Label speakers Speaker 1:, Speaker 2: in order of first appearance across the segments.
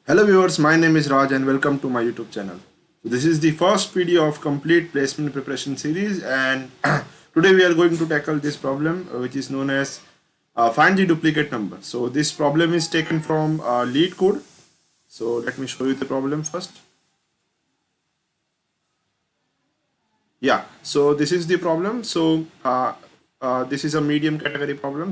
Speaker 1: Hello viewers, my name is Raj and welcome to my YouTube channel. So this is the first video of complete placement preparation series, and today we are going to tackle this problem which is known as find the duplicate number. So this problem is taken from lead code. So let me show you the problem first. Yeah, so this is the problem. This is a medium category problem.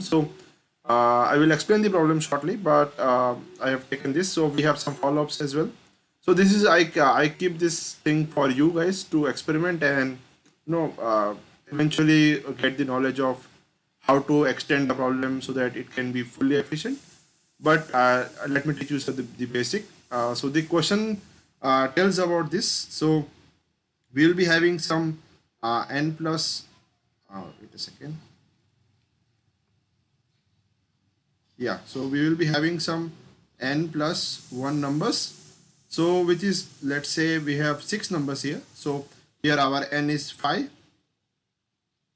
Speaker 1: I will explain the problem shortly, but I have taken this. So we have some follow-ups as well. So this is I keep this thing for you guys to experiment and eventually get the knowledge of how to extend the problem so that it can be fully efficient. But let me teach you the basic. So the question tells about this. So we will be having some n plus wait a second. Yeah, so we will be having some n plus 1 numbers. So which is, let's say we have 6 numbers here. So here our n is 5,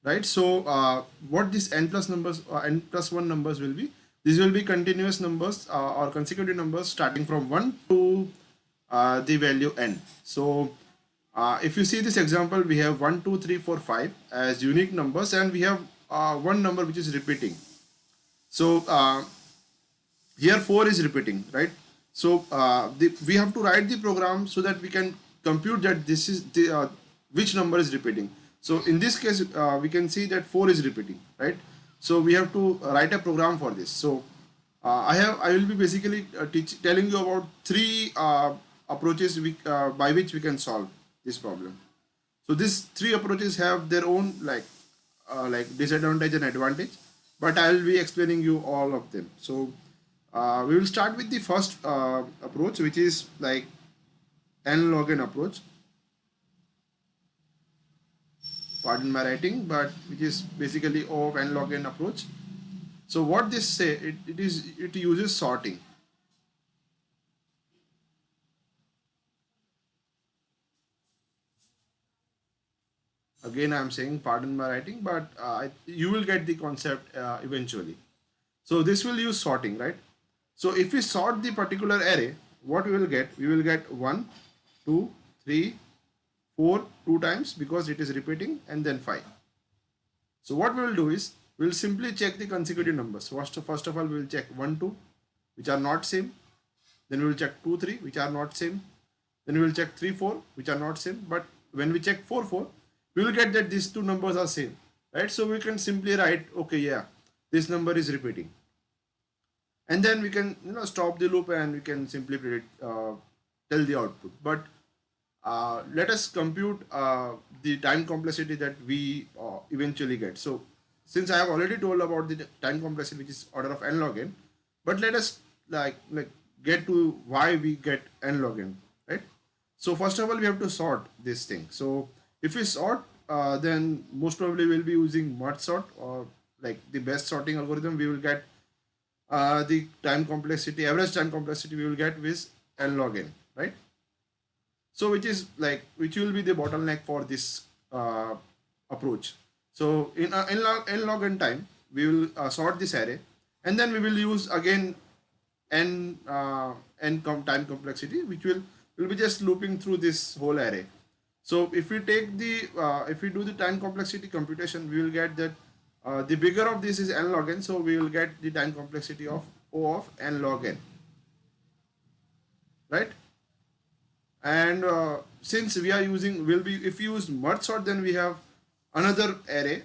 Speaker 1: right? So what this n plus numbers n plus 1 numbers will be, these will be continuous numbers or consecutive numbers starting from 1 to the value n. So if you see this example, we have 1, 2, 3, 4, 5 as unique numbers, and we have one number which is repeating. So here 4 is repeating, right? So we have to write the program so that we can compute that this is the which number is repeating. So in this case, we can see that 4 is repeating, right? So we have to write a program for this. So I will be basically telling you about three approaches by which we can solve this problem. So these three approaches have their own like disadvantage and advantage, but I will be explaining you all of them. So we will start with the first approach, which is like n log n approach. Pardon my writing, but which is basically O of n log n approach. So what this say, it uses sorting. Again, I am saying pardon my writing, but you will get the concept eventually. So this will use sorting, right? So if we sort the particular array, what we will get? We will get 1, 2, 3, 4 2 times because it is repeating, and then 5. So what we will do is we will simply check the consecutive numbers. First of all, we will check 1, 2, which are not same. Then we will check 2, 3, which are not same. Then we will check 3, 4, which are not same. But when we check 4, 4, we will get that these two numbers are same, right? So we can simply write, okay, yeah, this number is repeating, and then we can stop the loop and we can simply predict, tell the output. But let us compute the time complexity that we eventually get. So since I have already told about the time complexity, which is order of n log n, but let us like get to why we get n log n, right? So first of all, we have to sort this thing. So if we sort, then most probably we'll be using merge sort, or like the best sorting algorithm. We will get the time complexity, average time complexity we will get with n log n, right? So which will be the bottleneck for this approach. So in n log n time, we will sort this array, and then we will use again time complexity, which will be just looping through this whole array. So if we take the if we do the time complexity computation, we will get that the bigger of this is n log n, so we will get the time complexity of O of n log n, right? And since we are using, will be if we use merge sort, then we have another array.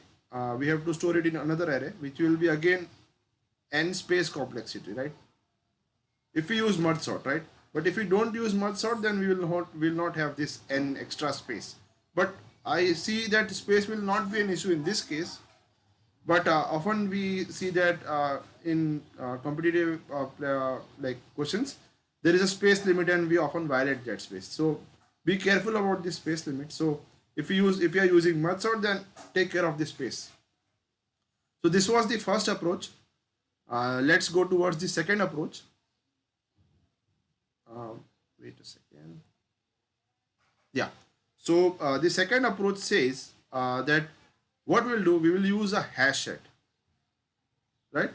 Speaker 1: We have to store it in another array, which will be again n space complexity, right? If we use merge sort, right? But if we don't use merge sort, then we will not have this n extra space. But I see that space will not be an issue in this case. But often we see that in competitive like questions, there is a space limit, and we often violate that space. So be careful about the space limit. So if you are using merge sort, then take care of the space. So this was the first approach. Let's go towards the second approach. Wait a second. Yeah. So the second approach says that what we'll do, we will use a hash set, right?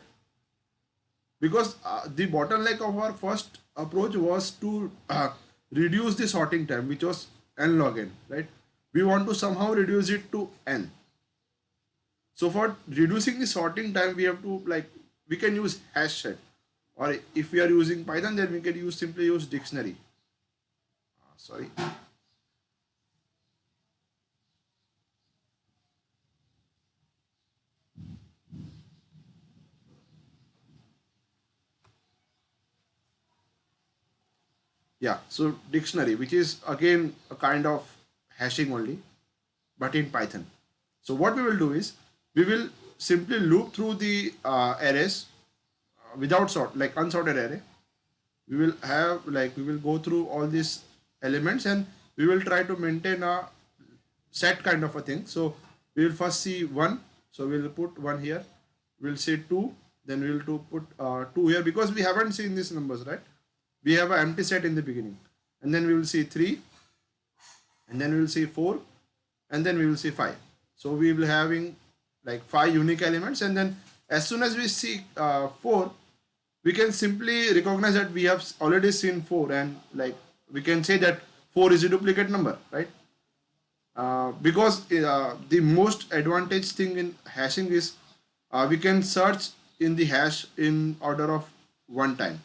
Speaker 1: because the bottleneck of our first approach was to reduce the sorting time, which was n log n, right? We want to somehow reduce it to n. So for reducing the sorting time, we have to like, we can use hash set, or if we are using Python, then we can simply use dictionary. Sorry. Yeah, so dictionary, which is again a kind of hashing only, but in Python. So what we will do is we will simply loop through the arrays without sort, like unsorted array. We will have like, we will go through all these elements and we will try to maintain a set kind of a thing. So we will first see one, so we will put one here. We'll see two, then we will put two here, because we haven't seen these numbers, right? We have an empty set in the beginning, and then we will see three, and then we will see four, and then we will see five. So we will having like five unique elements, and then as soon as we see four, we can simply recognize that we have already seen four, and like we can say that four is a duplicate number, right? Because the most advantage thing in hashing is we can search in the hash in order of one time.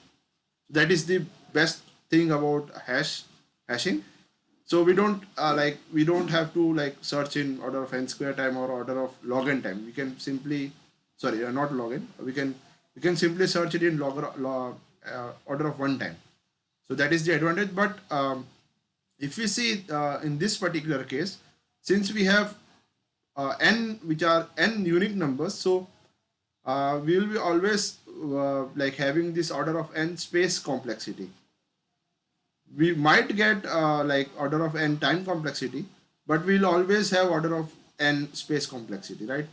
Speaker 1: That is the best thing about hashing. So we don't we don't have to like search in order of n square time or order of log n time. We can simply, sorry, not log n, we can simply search it in order of one time. So that is the advantage. But if we see in this particular case, since we have n, which are n unique numbers, so we will be always like having this order of n space complexity. We might get like order of n time complexity, but we'll always have order of n space complexity, right?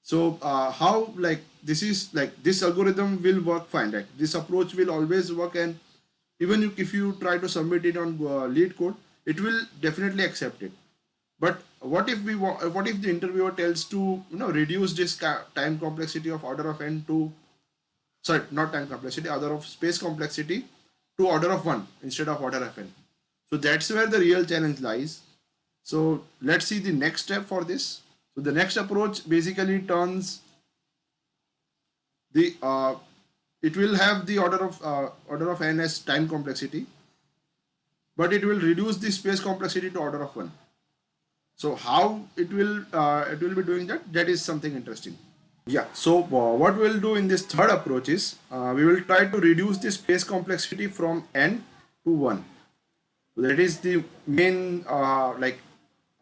Speaker 1: So how like this is like, this algorithm will work fine, right? This approach will always work, and even if you try to submit it on LeetCode, it will definitely accept it. But what if what if the interviewer tells to reduce this time complexity of order of n to, sorry, not time complexity, order of space complexity to order of 1 instead of order of n? So that's where the real challenge lies. So let's see the next step for this. So the next approach basically turns the it will have the order of n as time complexity, but it will reduce the space complexity to order of 1. So how it will be doing that? That is something interesting. Yeah. So what we'll do in this third approach is we will try to reduce the space complexity from n to 1. So that is the main like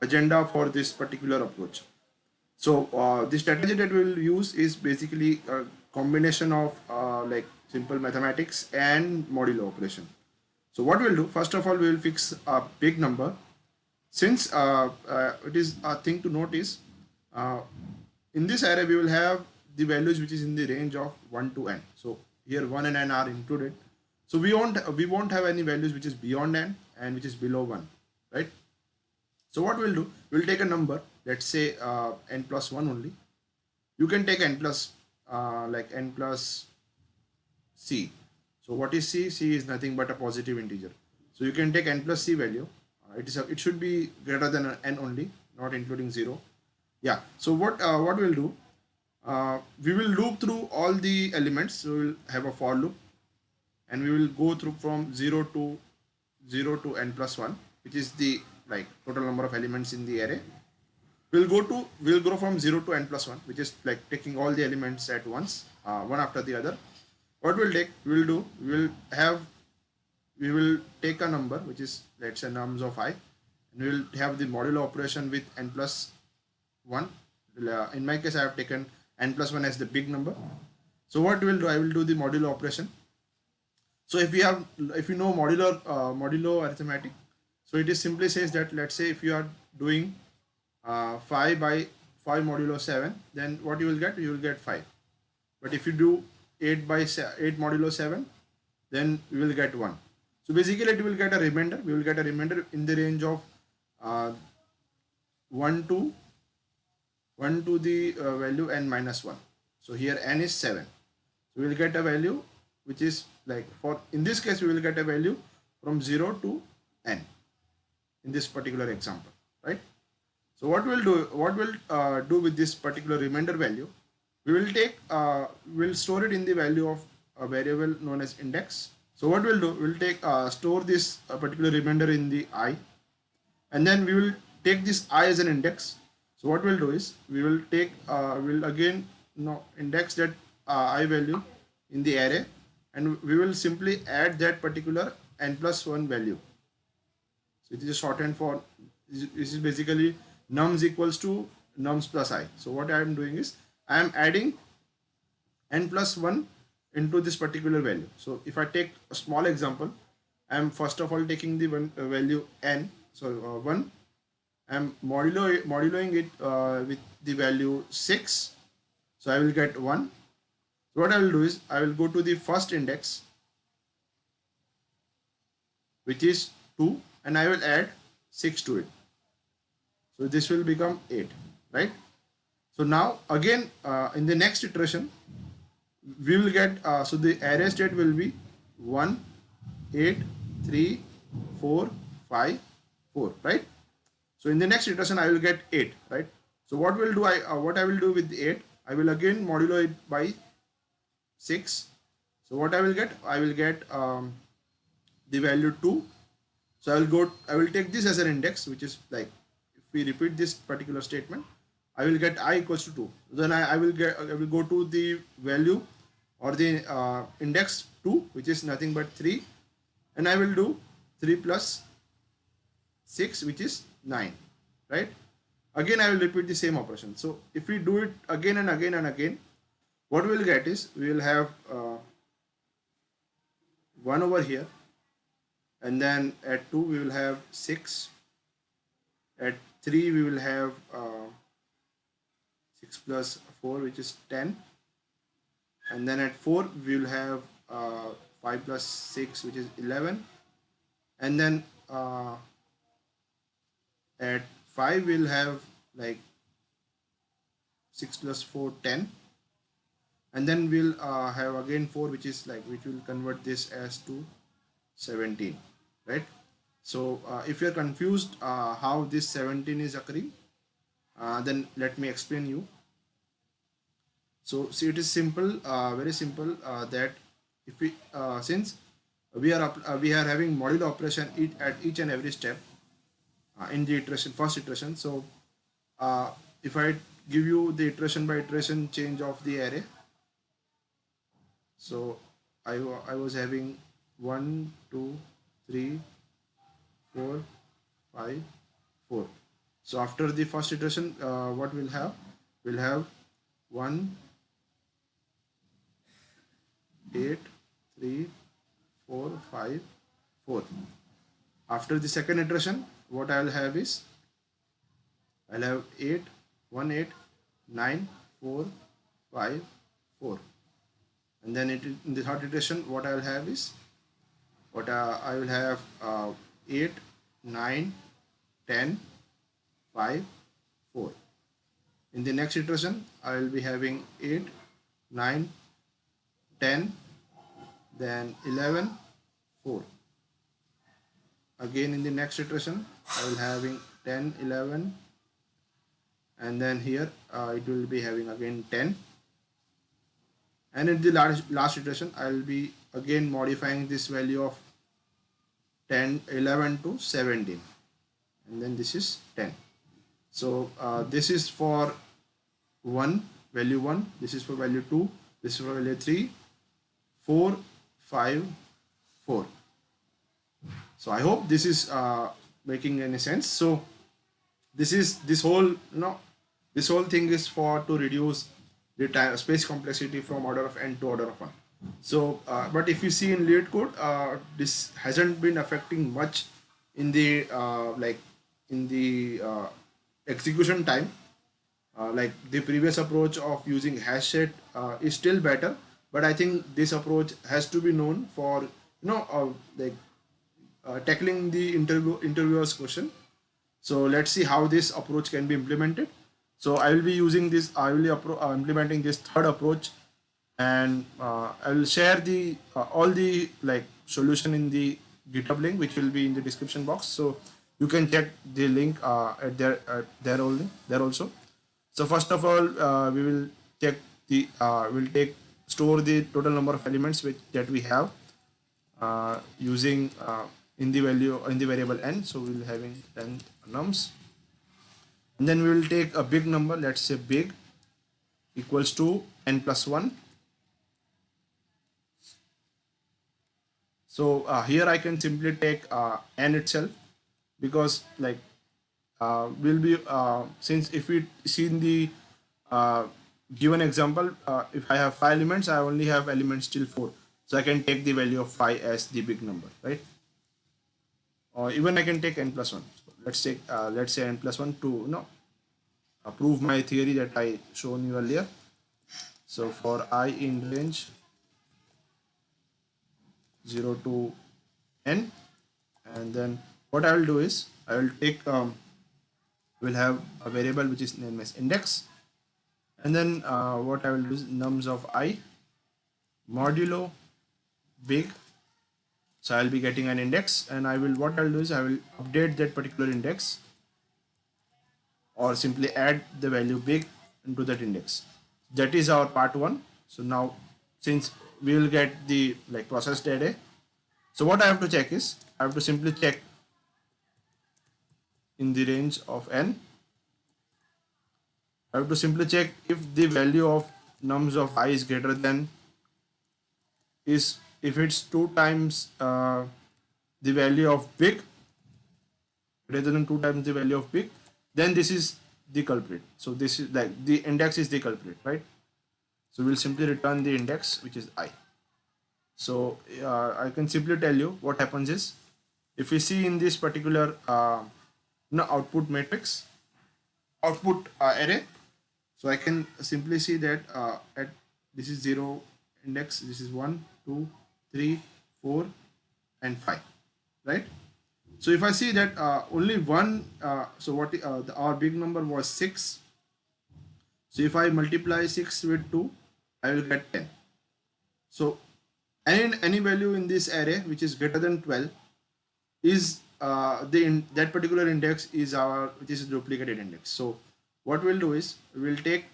Speaker 1: agenda for this particular approach. So the strategy that we'll use is basically a combination of like simple mathematics and modulo operation. So what we'll do, first of all, we will fix a big number. Since it is a thing to notice, uh, in this array we will have the values which is in the range of 1 to n. So here 1 and n are included. So we won't have any values which is beyond n and which is below 1, right? So what we'll do, we'll take a number, let's say n plus 1 only. You can take n plus like n plus c. So what is c? C is nothing but a positive integer. So you can take n plus c value. It should be greater than n only, not including 0. Yeah. So what we'll do, we will loop through all the elements. So we'll have a for loop, and we will go through from 0 to n plus 1, which is the like total number of elements in the array. We'll go from 0 to n plus 1, which is like taking all the elements at once, one after the other. What we will take a number which is, let's say, nums of I, and we will have the modulo operation with n plus 1. In my case, I have taken n plus 1 as the big number. So what we will do, I will do the modulo operation. So if you know modulo arithmetic, so it is simply says that, let's say if you are doing 5 by 5 modulo 7, then what you will get 5. But if you do 8 by 8 modulo 7, then we will get 1. So basically it will get a remainder. We will get a remainder in the range of 1 to the value n minus 1. So here n is 7. So we will get a value which is like, for in this case we will get a value from 0 to n in this particular example, right? So what we'll do with this particular remainder value, we'll store it in the value of a variable known as index. So what we'll do, we'll store this particular remainder in the I, and then we will take this I as an index. So what we'll do is we'll again index that I value in the array, and we will simply add that particular n plus 1 value. So it is a shorthand for, this is basically nums equals to nums plus I. So what I am doing is I am adding n plus 1 into this particular value. So if I take a small example, I am first of all taking the value n, so 1. I am moduloing it with the value 6. So I will get 1. So what I will do is I will go to the first index, which is 2, and I will add 6 to it. So this will become 8, right? So now again in the next iteration we will get, so the array state will be 1, 8, 3, 4, 5, 4, right? So in the next iteration I will get 8, right? So what will do what I will do with the 8, I will again modulo it by 6. So what I will get the value 2. So I will take this as an index, which is like, if we repeat this particular statement, I will get I equals to 2. Then I will go to the value or the index 2, which is nothing but 3, and I will do 3 plus 6, which is 9, right? Again I will repeat the same operation. So if we do it again and again and again, what we will get is we will have 1 over here, and then at 2 we will have 6, at 3 we will have 6 plus 4, which is 10, and then at 4 we will have 5 plus 6, which is 11, and then at 5 we'll have like 6 plus 4, 10, and then we'll have again 4, which will convert this as to 17, right? So if you're confused how this 17 is occurring, then let me explain you. So see, it is simple, very simple, that if we since we are having modulo operation at each and every step in the first iteration. So if I give you the iteration by iteration change of the array, so I was having 1, 2, 3, 4, 5, 4. So after the first iteration, what we'll have? We'll have 1, 8, 3, 4, 5, 4. After the second iteration, what I will have is, I'll have 8, 1, 8, 9, 4, 5, 4. And then in the third iteration, what I will have is, I will have 8, 9, 10, 5, 4. In the next iteration, I will be having 8, 9, 10, then 11, 4. Again in the next iteration, I will having 10, 11, and then here it will be having again 10. And in the last iteration, I will be again modifying this value of 10, 11 to 17, and then this is 10. So this is for value 1, this is for value 2, this is for value 3, 4, 5, 4. So I hope this is making any sense. So this whole thing is to reduce the time space complexity from order of n to order of 1. So but if you see in LeetCode, this hasn't been affecting much in the execution time. Like the previous approach of using hash set is still better, but I think this approach has to be known for tackling the interviewer's question. So let's see how this approach can be implemented. So I will be using this. I will be implementing this third approach and I will share the all the like solution in the GitHub link, which will be in the description box. So you can check the link at there only there also. So first of all, we will check the we'll take store the total number of elements that we have using in the value in the variable n. So we'll having 10 nums, and then we will take a big number. Let's say big equals to n plus 1. So here I can simply take n itself, because like will be since if we see in the uh, given example, if I have 5 elements, I only have elements till 4, so I can take the value of 5 as the big number, right? Or even I can take n plus 1. So let's say n plus 1 to prove my theory that I shown you earlier. So for I in range 0 to n, and then what I will do is I will take we'll have a variable which is named as index, and then what I will do is nums of I modulo big. So I'll be getting an index, and what I'll do is I will update that particular index, or simply add the value big into that index. That is our part one. So now, since we will get the like processed array, so what I have to check is I have to simply check in the range of n. I have to simply check if the value of nums of I is greater than is if it's 2 times the value of big, greater than 2 times the value of big, then this is the culprit. So this is like the index is the culprit, right? So we'll simply return the index, which is I. So I can simply tell you what happens is, if we see in this particular output matrix, output array, so I can simply see that at this is 0 index, this is 1, 2, 3, 4, and 5, right? So if I see that only one, so our big number was 6. So if I multiply 6 with 2, I will get 10. So any value in this array which is greater than 12 is that particular index is our, which is a duplicated index. So what we'll do is we'll take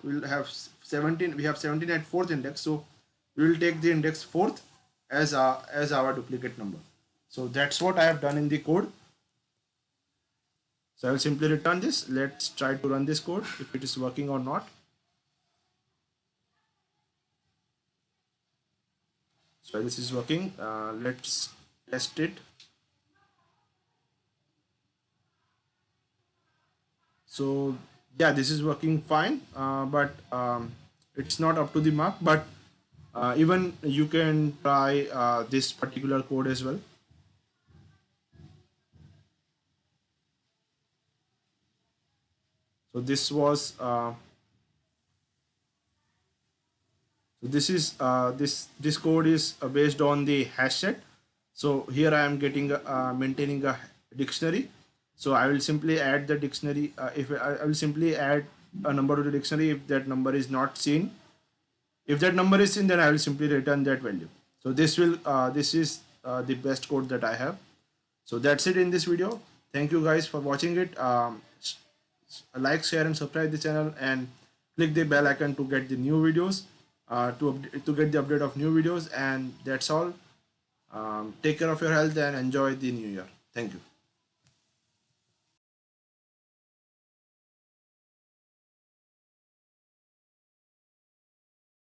Speaker 1: we'll have 17. We have 17 at 4th index, so we will take the index 4th as our duplicate number. So that's what I have done in the code. So I will simply return this. Let's try to run this code if it is working or not. So this is working. Let's test it. So yeah, this is working fine, but it's not up to the mark. But even you can try this particular code as well. So this was so this is this code is based on the hash set. So here I am getting maintaining a dictionary. So I will simply add the dictionary. If I will simply add a number to the dictionary, if that number is not seen, if that number is seen, then I will simply return that value. So this is the best code that I have. So that's it in this video. Thank you guys for watching it. Like, share, and subscribe the channel, and click the bell icon to get the new videos, to get the update of new videos. And that's all. Take care of your health and enjoy the new year. Thank you.